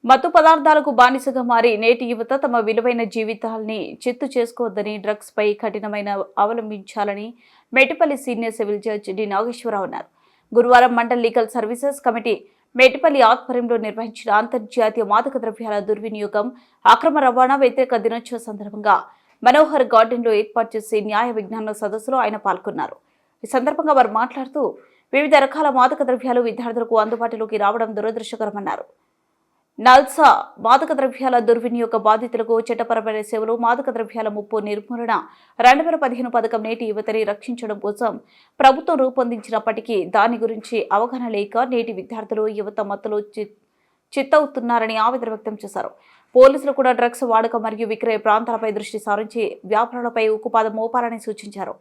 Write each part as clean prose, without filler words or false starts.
మత్తు పదార్థాలకు బానిసగా మారి నేటి యువత తమ విలువైన జీవితాల్ని చిత్తు చేసుకోవద్దని, డ్రగ్స్ పై కఠినమైన అవలంబించాలని Metpalli senior civil judge D Nageswararao అన్నారు. గురువారం mandal legal services committee Metpalli ఆధ్వర్యంలో నిర్వహించిన అంతర్జాతీయ మాదక ద్రవ్యాల దుర్వినియోగం, అక్రమ రవాణా వ్యతిరేక దినోత్సవ సందర్భంగా మనోహర్ గార్డెన్లో ఏర్పాటు చేసే న్యాయ విజ్ఞాన సదస్సులో ఆయన పాల్గొన్నారు. ఈ సందర్భంగా వారు మాట్లాడుతూ వివిధ రకాల మాదక ద్రవ్యాలు విద్యార్థులకు అందుబాటులోకి రావడం దురదృష్టకరమన్నారు. నల్సా మాదక ద్రవ్యాల దుర్వినియోగ బాధితులకు చట్టపరమైన సేవలు, మాదక ద్రవ్యాల ముప్పు నిర్మూలన 2015 పథకం నేటి యువతని రక్షించడం కోసం ప్రభుత్వం రూపొందించినప్పటికీ దాని గురించి అవగాహన లేక నేటి విద్యార్థులు యువత మత్తులో చిత్తవుతున్నారని ఆవేదన వ్యక్తం చేశారు. పోలీసులు కూడా డ్రగ్స్ వాడకం మరియు విక్రయ ప్రాంతాలపై దృష్టి సారించి వ్యాపారులపై ఉక్కుపాదం మోపాలని సూచించారు.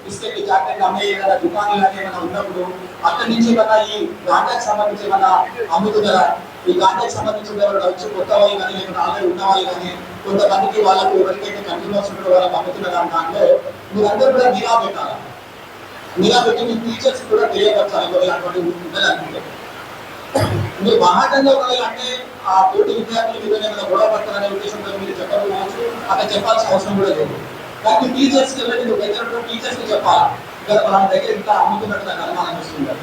బిస్కెట్ చాక్లెట్ అమ్మే ఏదైనా దుకాణాలు కానీ ఏమైనా ఉన్నప్పుడు అక్కడి నుంచి ఏమైనా ఈ గాంజాకి సంబంధించి ఏమైనా అమ్ముతున్నారా, ఈ గాంజాకి సంబంధించిన ఎవరైనా వచ్చి కొత్త వాళ్ళు కానీ లేకపోతే ఆల్రెడీ ఉన్న వాళ్ళు కానీ కొంతమందికి వాళ్ళకు ఎవరికైతే కంటిన్యూస్ ఉంటే వాళ్ళకి అమ్ముతున్నారు దాంట్లో మీరందరూ కూడా నిఘా పెట్టాలి. నిఘా పెట్టి మీ టీచర్స్ కూడా తెలియపరచాలి. ఒకవేళ అటువంటి ఉండాలి అనుకుంటే మీరు బాహాటంగా ఒకవేళ అంటే ఆ తోటి విద్యార్థులు మీద ఏమైనా గొడవ పడతారనే ఉద్దేశంతో మీరు చెప్పకపోవచ్చు, అక్కడ చెప్పాల్సిన అవసరం కూడా లేదు. కానీ టీచర్స్ దగ్గర టీచర్స్ కి చెప్పాలి, ఇక్కడ మన దగ్గర ఇంకా అమ్ముతున్నట్టు నాకు అనుమానం వస్తుంది.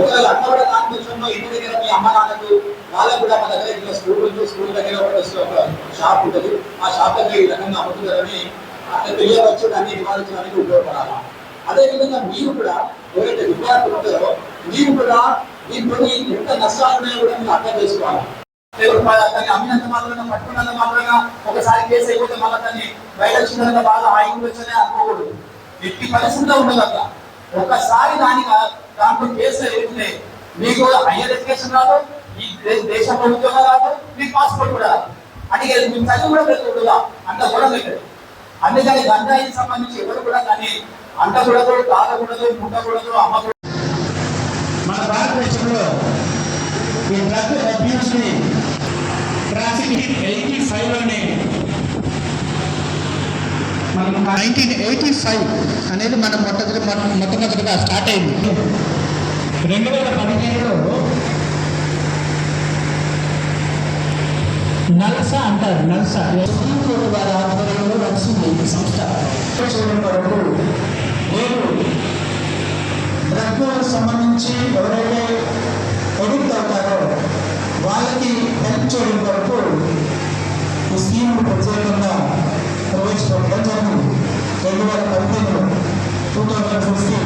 ఒకవేళ అక్కడ కూడా దాని విషయంలో ఇంటి దగ్గర మీ అమ్మ నాన్నకు వాళ్ళకు కూడా మన దగ్గర ఇంకా స్కూల్ దగ్గర ఒక షాప్ ఉంటుంది, ఆ షాప్ దగ్గర ఈ రకంగా అమ్ముతున్నారని అక్కడ తెలియవచ్చు, దాన్ని నివారించడానికి ఉపయోగపడాలి. అదేవిధంగా మీరు కూడా ఎవరైతే విద్యార్థులు ఉంటారో మీరు కూడా దీంతో ఎంత నష్టాలు ఉన్నాయో కూడా మీరు అర్థం చేసుకోవాలి. దాన్ని అమ్మినంత మాత్రంగా పట్టుకున్నంత మాత్రంగా ఒకసారి కేసు అయిపోతే మళ్ళీ దాన్ని బయట వచ్చినంత బాగా ఆగిపోవచ్చనే అనుకోకూడదు. ఎట్టి పరిస్థితిలో ఉండదు అట్లా. ఒకసారి దాంట్లో కేసు అయిపోతే మీకు హైయర్ ఎడ్యుకేషన్ రాదు, ఈ దేశంలో ఉద్యోగం రాదు, మీకు పాస్పోర్ట్ కూడా రాదు, అంటే మీకు చదువు కూడా పెరుగుతుందా అంత కూడా లేదు. అందుకని గంజాయికి సంబంధించి ఎవరు కూడా దాన్ని అంటకూడదు, తాగకూడదు, ముట్టకూడదు, అమ్మకూడదు. మన భారతదేశంలో ఈ డ్రగ్ అబ్యూస్ ని ట్రాఫిక్ 85 లోనే 1985 అనేది మన మొట్టమొదటిగా స్టార్ట్ అయింది. 2015లో నల్సా అంటారు. నల్సా సుప్రీంకోర్టు వారి ఆధ్వర్యంలో నడుస్తుంది ఈ సంస్థ. వరకు నేను డ్రగ్ సంబంధించి ఎవరైతే ఎడిక్ట్ అవుతారో వాళ్ళకి హెల్ప్ చేయడం వరకు ఈ స్కీమ్ ప్రత్యేకంగా ప్రవేశపెట్టడం జరిగింది. 2015లో 2015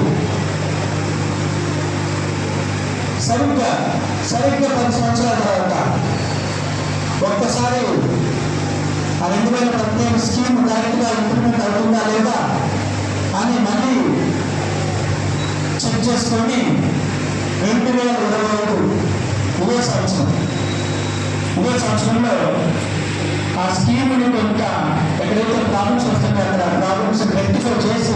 సరిగ్గా 10 సంవత్సరాల తర్వాత ఒక్కసారి ఆ 2015 స్కీమ్ డైరెక్ట్గా ఇంప్లిమెంట్ అవుతుందా లేదా అని మళ్ళీ చెక్ చేసుకొని 2025 ఇదే సంవత్సరంలో ఆ స్కీమ్ని కొంత ఎక్కడైతే ప్రాబ్లమ్స్ వస్తున్నాయో అక్కడ ప్రాబ్లమ్స్ రెక్టిఫై చేసి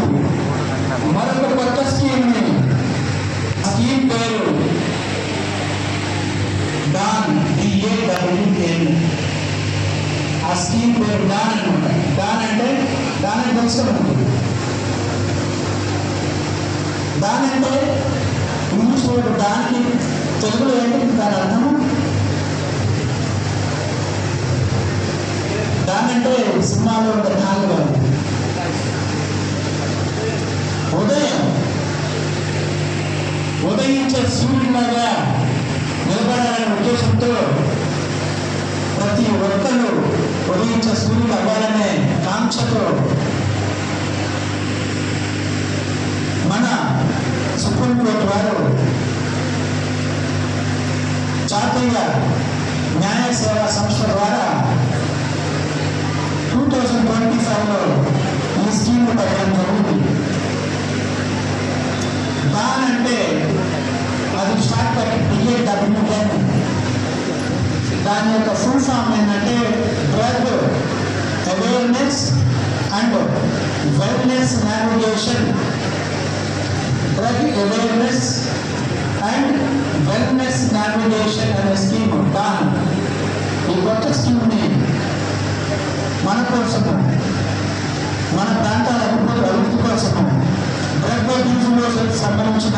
మరొక కొత్త స్కీమ్ని, స్కీమ్ పేరు డాన్, DANN. ఆ స్కీమ్ పేరు డాన్ అనమాట. డాన్ అంటే తెలుసుకోండి. డాన్ అంటే ఇంగ్లీష్ వర్డ్, దానికి తెలుగులో ఏంటి దాని అర్థము? దానంటే సినిమాలో ఉండే నాలుగు ఉదయించే సూర్యుడిలాగా నిలబడాలనే ఉద్దేశంతో ప్రతి ఒక్కరు ఉదయించే సూర్యుడు అవ్వాలనే కాంక్షతో మన సుప్రీంకోర్టు వారు జాతీయ న్యాయ సేవా సంస్థ ద్వారా 2025లో ఈ స్కీమ్ పెట్టడం జరిగింది. దానంటే అది స్టార్ట్ DAWN. దాని యొక్క ఫుల్ ఫామ్ ఏంటంటే drug awareness and wellness navigation. Drug awareness and wellness navigation అనే స్కీమ్ డాన్. ఈ కొత్త స్కీమ్ని మన కోసము, మన ప్రాంతాల అభివృద్ధి కోసము డ్రగ్ అబ్యూస్ సంబంధించిన